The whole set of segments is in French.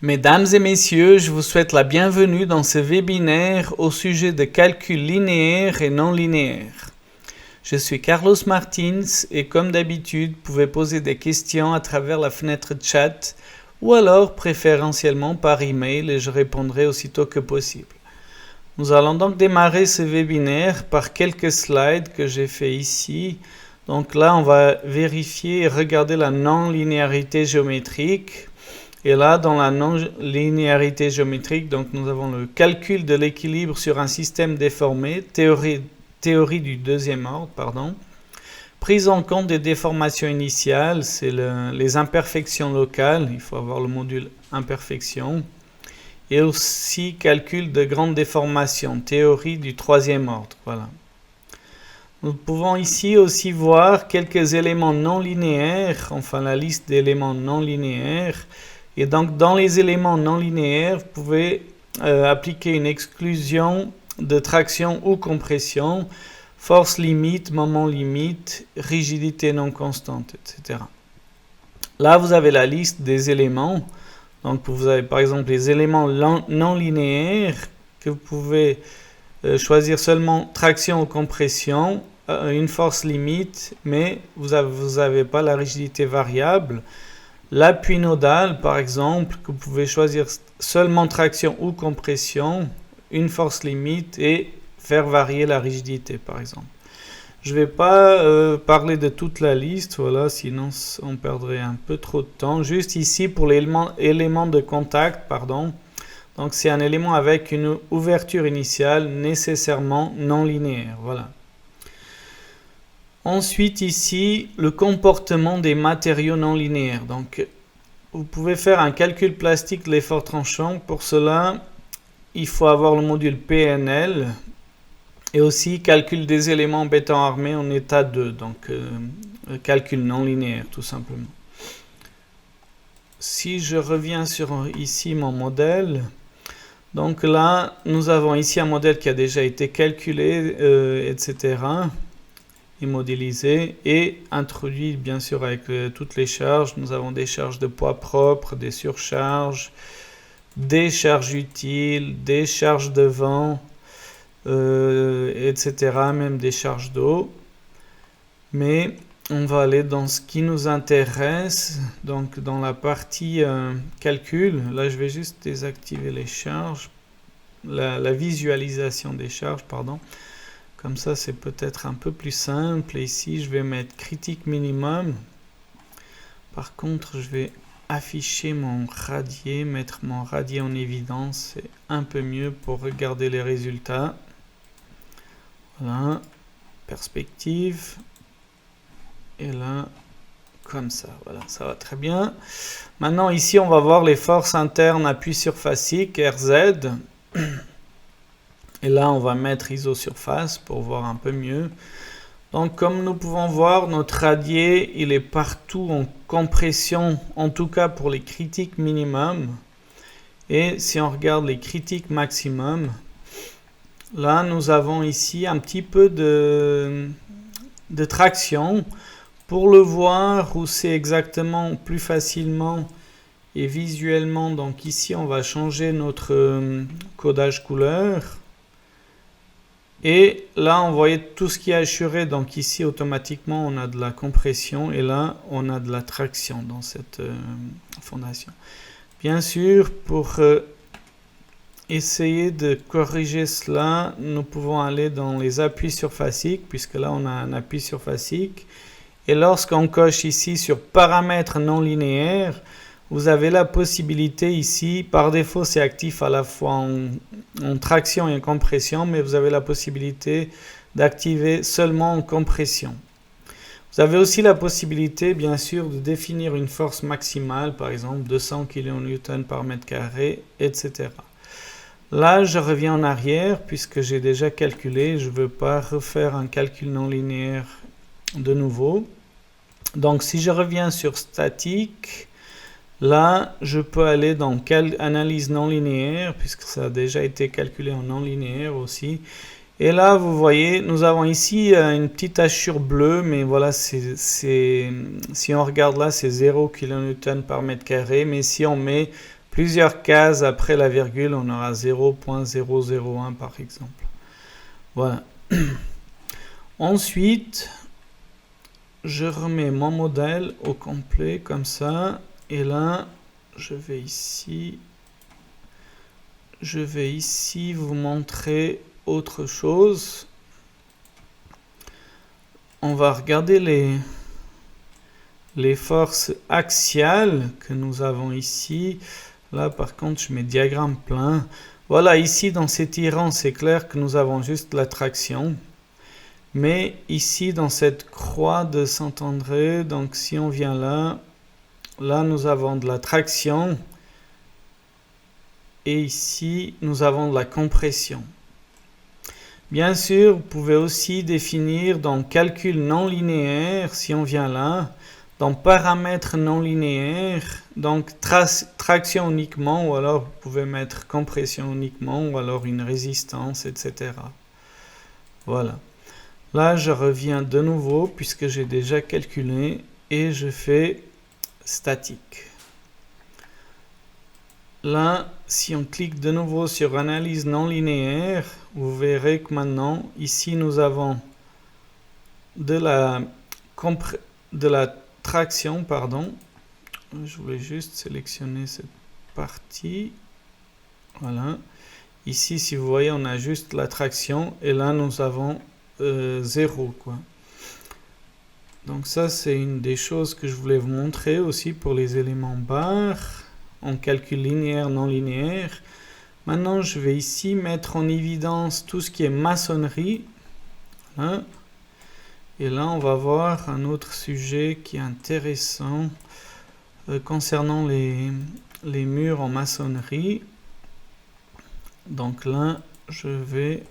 Mesdames et messieurs, je vous souhaite la bienvenue dans ce webinaire au sujet de calcul linéaire et non linéaire. Je suis Carlos Martins et comme d'habitude, vous pouvez poser des questions à travers la fenêtre chat ou alors préférentiellement par email et je répondrai aussitôt que possible. Nous allons donc démarrer ce webinaire par quelques slides que j'ai fait ici. Donc là, on va vérifier et regarder la non-linéarité géométrique. Et là, dans la non-linéarité géométrique, donc nous avons le calcul de l'équilibre sur un système déformé, théorie du deuxième ordre, pardon. Prise en compte des déformations initiales, c'est les imperfections locales, il faut avoir le module imperfection. Et aussi calcul de grandes déformations, théorie du troisième ordre, voilà. Nous pouvons ici aussi voir quelques éléments non linéaires, enfin la liste d'éléments non linéaires. Et donc, dans les éléments non linéaires, vous pouvez appliquer une exclusion de traction ou compression, force limite, moment limite, rigidité non constante, etc. Là, vous avez la liste des éléments. Donc, vous avez par exemple les éléments non linéaires que vous pouvez choisir seulement traction ou compression, une force limite, mais vous n'avez pas la rigidité variable. L'appui nodal, par exemple, que vous pouvez choisir seulement traction ou compression, une force limite et faire varier la rigidité, par exemple. Je ne vais pas parler de toute la liste, voilà, sinon on perdrait un peu trop de temps. Juste ici pour l'élément de contact, pardon. Donc c'est un élément avec une ouverture initiale nécessairement non linéaire, voilà. Ensuite ici, le comportement des matériaux non linéaires. Donc, vous pouvez faire un calcul plastique de l'effort tranchant. Pour cela, il faut avoir le module PNL et aussi calcul des éléments béton armé en état 2. Donc, calcul non linéaire, tout simplement. Si je reviens sur ici mon modèle, donc là, nous avons ici un modèle qui a déjà été calculé, etc., et modélisé et introduit bien sûr avec toutes les charges. Nous avons des charges de poids propres, des surcharges, des charges utiles, des charges de vent, etc., même des charges d'eau. Mais on va aller dans ce qui nous intéresse, donc dans la partie calcul. Là, je vais juste désactiver les charges, la visualisation des charges, pardon. Comme ça, c'est peut-être un peu plus simple. Et ici, je vais mettre critique minimum. Par contre, je vais afficher mon radier, mettre mon radier en évidence. C'est un peu mieux pour regarder les résultats. Voilà, perspective. Et là, comme ça. Voilà, ça va très bien. Maintenant, ici, on va voir les forces internes appui surfacique, RZ. Et là, on va mettre isosurface pour voir un peu mieux. Donc, comme nous pouvons voir, notre radier, il est partout en compression, en tout cas pour les critiques minimum. Et si on regarde les critiques maximum, là, nous avons ici un petit peu de traction. Pour le voir, où c'est exactement plus facilement et visuellement, donc ici, on va changer notre codage couleur. Et là, on voyait tout ce qui est assuré. Donc ici, automatiquement, on a de la compression. Et là, on a de la traction dans cette fondation. Bien sûr, pour essayer de corriger cela, nous pouvons aller dans les appuis surfaciques, puisque là, on a un appui surfacique. Et lorsqu'on coche ici sur paramètres non linéaires, vous avez la possibilité ici, par défaut c'est actif à la fois en traction et en compression, mais vous avez la possibilité d'activer seulement en compression. Vous avez aussi la possibilité, bien sûr, de définir une force maximale, par exemple 200 kN par mètre carré, etc. Là, je reviens en arrière, puisque j'ai déjà calculé, je ne veux pas refaire un calcul non linéaire de nouveau. Donc, si je reviens sur statique, là, je peux aller dans analyse non linéaire, puisque ça a déjà été calculé en non linéaire aussi. Et là, vous voyez, nous avons ici une petite hachure bleue, mais voilà, si on regarde là, c'est 0 kN par mètre carré. Mais si on met plusieurs cases après la virgule, on aura 0.001 par exemple. Voilà. Ensuite, je remets mon modèle au complet comme ça. Et là, je vais ici vous montrer autre chose. On va regarder les forces axiales que nous avons ici. Là, par contre, je mets diagramme plein. Voilà, ici, dans ces tirants, c'est clair que nous avons juste la traction. Mais ici, dans cette croix de Saint-André, donc si on vient là, nous avons de la traction. Et ici, nous avons de la compression. Bien sûr, vous pouvez aussi définir dans calcul non linéaire, si on vient là, dans paramètres non linéaires, donc traction uniquement, ou alors vous pouvez mettre compression uniquement, ou alors une résistance, etc. Voilà. Là, je reviens de nouveau, puisque j'ai déjà calculé, et je fais statique. Là, si on clique de nouveau sur analyse non linéaire, vous verrez que maintenant, ici, nous avons de la traction, pardon. Je voulais juste sélectionner cette partie. Voilà. Ici, si vous voyez, on a juste la traction, et là, nous avons 0, quoi. Donc ça, c'est une des choses que je voulais vous montrer aussi pour les éléments barres. En calcul linéaire, non linéaire. Maintenant, je vais ici mettre en évidence tout ce qui est maçonnerie. Hein. Et là, on va voir un autre sujet qui est intéressant concernant les murs en maçonnerie. Donc là, je vais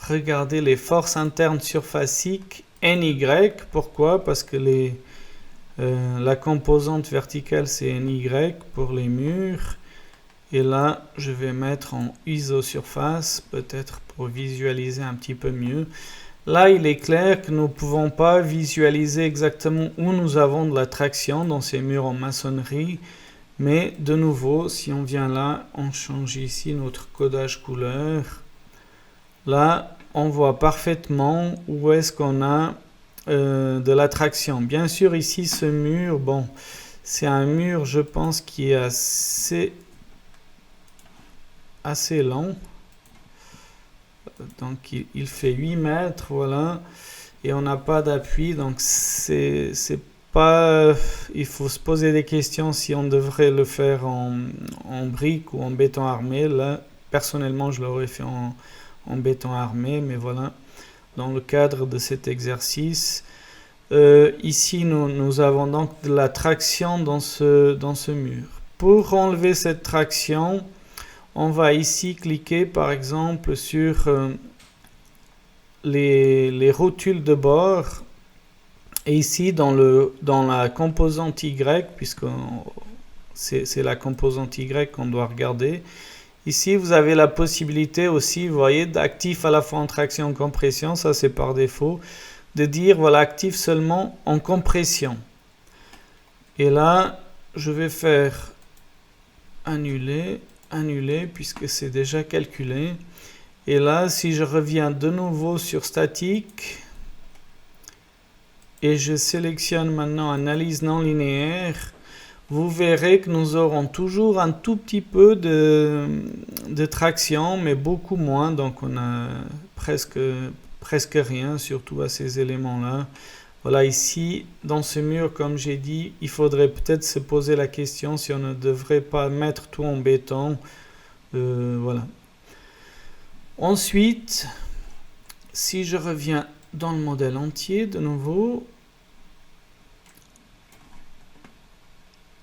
regarder les forces internes surfaciques NY. Pourquoi? Parce que la composante verticale, c'est NY pour les murs. Et là, je vais mettre en isosurface, peut-être pour visualiser un petit peu mieux. Là, il est clair que nous ne pouvons pas visualiser exactement où nous avons de la traction dans ces murs en maçonnerie. Mais de nouveau, si on vient là, on change ici notre codage couleur. Là, on voit parfaitement où est-ce qu'on a de la traction. Bien sûr, ici, ce mur, bon, c'est un mur, je pense, qui est assez long. Donc, il fait 8 mètres, voilà. Et on n'a pas d'appui, donc c'est pas... Il faut se poser des questions si on devrait le faire en briques ou en béton armé. Là, personnellement, je l'aurais fait en béton armé, mais voilà. Dans le cadre de cet exercice, ici nous avons donc de la traction dans ce mur. Pour enlever cette traction, on va ici cliquer par exemple sur les rotules de bord. Et ici dans la composante Y, puisque c'est la composante Y qu'on doit regarder. Ici, vous avez la possibilité aussi, vous voyez, d'actif à la fois en traction et en compression, ça c'est par défaut, de dire, voilà, actif seulement en compression. Et là, je vais faire annuler, puisque c'est déjà calculé. Et là, si je reviens de nouveau sur statique, et je sélectionne maintenant analyse non linéaire, vous verrez que nous aurons toujours un tout petit peu de traction, mais beaucoup moins. Donc on a presque rien, surtout à ces éléments-là. Voilà, ici, dans ce mur, comme j'ai dit, il faudrait peut-être se poser la question si on ne devrait pas mettre tout en béton. Voilà. Ensuite, si je reviens dans le modèle entier, de nouveau,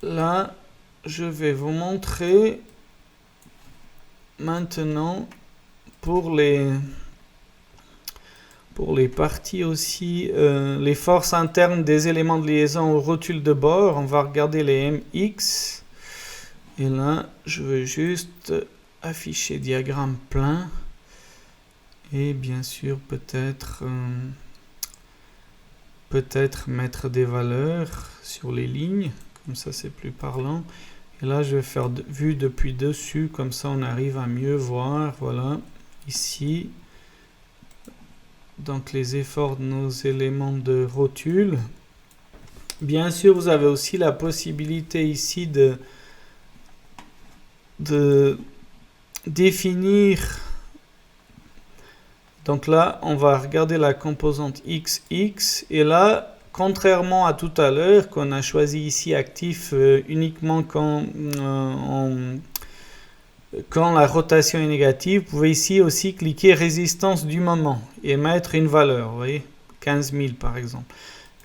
là, je vais vous montrer maintenant pour les parties aussi, les forces internes des éléments de liaison aux rotules de bord. On va regarder les MX. Et là, je veux juste afficher diagramme plein. Et bien sûr, peut-être mettre des valeurs sur les lignes. Comme ça, c'est plus parlant. Et Et là, je vais faire vue depuis dessus, comme ça on arrive à mieux voir. Voilà, ici. Donc les efforts de nos éléments de rotule. Bien sûr, vous avez aussi la possibilité ici de définir. Donc là, on va regarder la composante XX. Et là, contrairement à tout à l'heure, qu'on a choisi ici actif uniquement quand la rotation est négative, vous pouvez ici aussi cliquer résistance du moment et mettre une valeur. Vous voyez, 15 000 par exemple.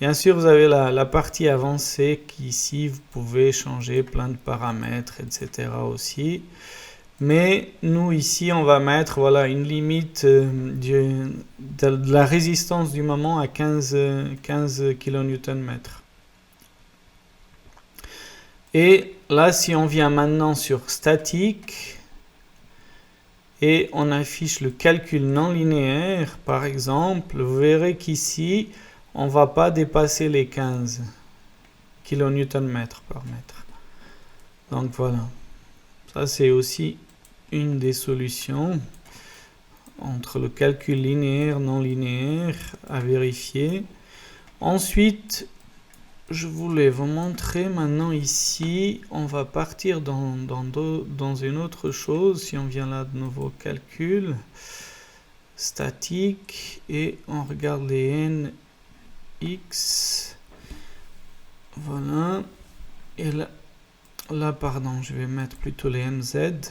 Bien sûr, vous avez la partie avancée qui ici, vous pouvez changer plein de paramètres, etc. aussi. Mais nous, ici, on va mettre voilà, une limite de la résistance du moment à 15 kN/m. Et là, si on vient maintenant sur statique et on affiche le calcul non linéaire, par exemple, vous verrez qu'ici, on ne va pas dépasser les 15 kN/m par mètre. Donc voilà. Ça, c'est aussi une des solutions entre le calcul linéaire, non linéaire à vérifier. Ensuite, je voulais vous montrer maintenant ici, on va partir dans une autre chose. Si on vient là de nouveau calcul, statique, et on regarde les NX. Voilà. Et là, pardon, je vais mettre plutôt les MZ.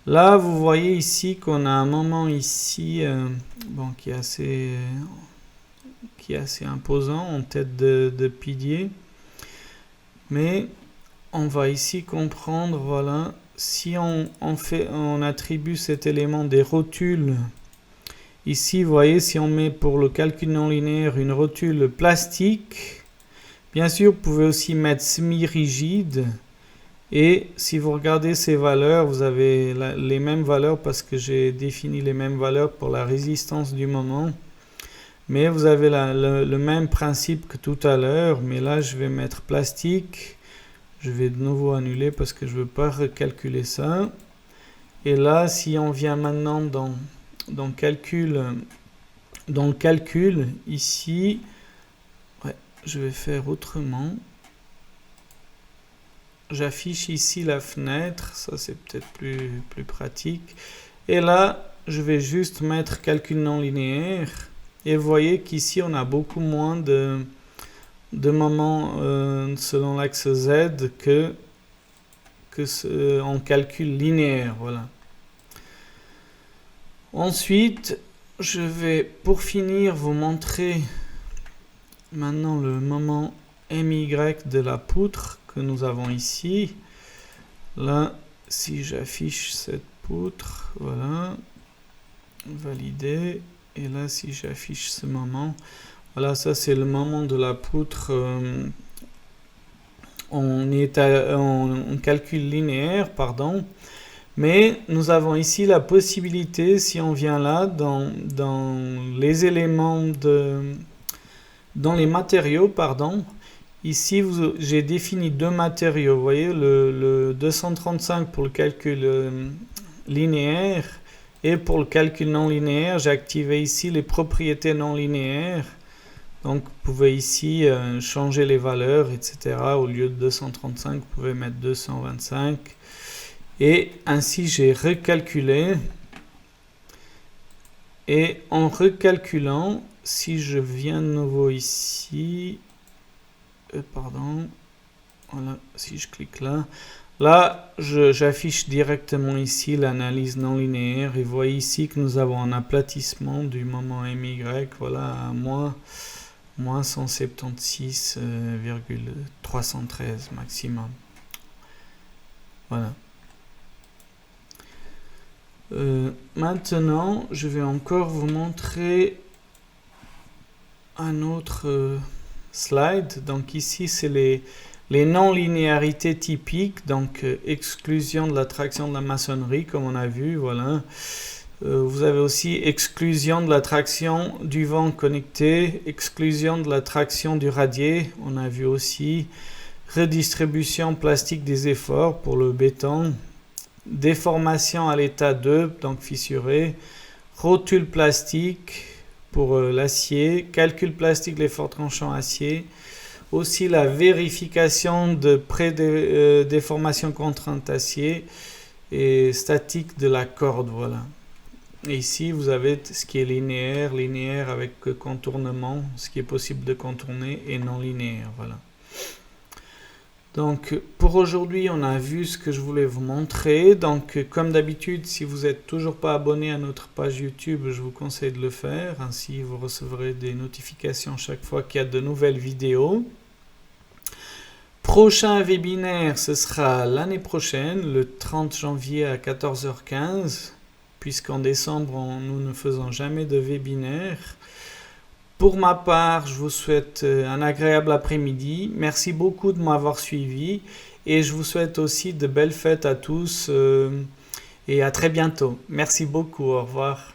Là, vous voyez ici qu'on a un moment ici qui est assez imposant en tête de pilier. Mais on va ici comprendre, voilà, si on attribue cet élément des rotules, ici, vous voyez, si on met pour le calcul non linéaire une rotule plastique, bien sûr, vous pouvez aussi mettre semi-rigide. Et si vous regardez ces valeurs, vous avez les mêmes valeurs parce que j'ai défini les mêmes valeurs pour la résistance du moment. Mais vous avez le même principe que tout à l'heure. Mais là, je vais mettre plastique. Je vais de nouveau annuler parce que je ne veux pas recalculer ça. Et là, si on vient maintenant dans le calcul, ici, je vais faire autrement. J'affiche ici la fenêtre, ça c'est peut-être plus pratique. Et là, je vais juste mettre calcul non linéaire. Et vous voyez qu'ici, on a beaucoup moins de moments selon l'axe Z que en calcul linéaire. Voilà. Ensuite, je vais, pour finir, vous montrer maintenant le moment MY de la poutre que nous avons ici. Là, si j'affiche cette poutre, voilà, valider. Et là, si j'affiche ce moment, voilà, ça c'est le moment de la poutre. On est en calcul linéaire, pardon. Mais nous avons ici la possibilité, si on vient là, dans les éléments dans les matériaux, pardon. Ici, j'ai défini deux matériaux. Vous voyez, le 235 pour le calcul linéaire et pour le calcul non linéaire, j'ai activé ici les propriétés non linéaires. Donc, vous pouvez ici changer les valeurs, etc. Au lieu de 235, vous pouvez mettre 225. Et ainsi, j'ai recalculé. Et en recalculant, si je viens de nouveau ici... pardon, voilà, si je clique là, j'affiche directement ici l'analyse non linéaire et vous voyez ici que nous avons un aplatissement du moment MY, voilà, à moins 176,313 maximum. Voilà. Maintenant, je vais encore vous montrer un autre... slide. Donc ici, c'est les non-linéarités typiques, donc exclusion de la traction de la maçonnerie, comme on a vu, voilà. Vous avez aussi exclusion de la traction du vent connecté, exclusion de la traction du radier, on a vu aussi. redistribution plastique des efforts pour le béton, déformation à l'état 2, donc fissuré, rotule plastique pour l'acier, calcul plastique l'effort tranchant acier, aussi la vérification de pré-déformation contrainte acier et statique de la corde, voilà. Et ici, vous avez ce qui est linéaire avec contournement, ce qui est possible de contourner, et non linéaire, voilà. Donc, pour aujourd'hui, on a vu ce que je voulais vous montrer. Donc, comme d'habitude, si vous n'êtes toujours pas abonné à notre page YouTube, je vous conseille de le faire. Ainsi, vous recevrez des notifications chaque fois qu'il y a de nouvelles vidéos. Prochain webinaire, ce sera l'année prochaine, le 30 janvier à 14h15, puisqu'en décembre, nous ne faisons jamais de webinaire. Pour ma part, je vous souhaite un agréable après-midi. Merci beaucoup de m'avoir suivi et je vous souhaite aussi de belles fêtes à tous et à très bientôt. Merci beaucoup, au revoir.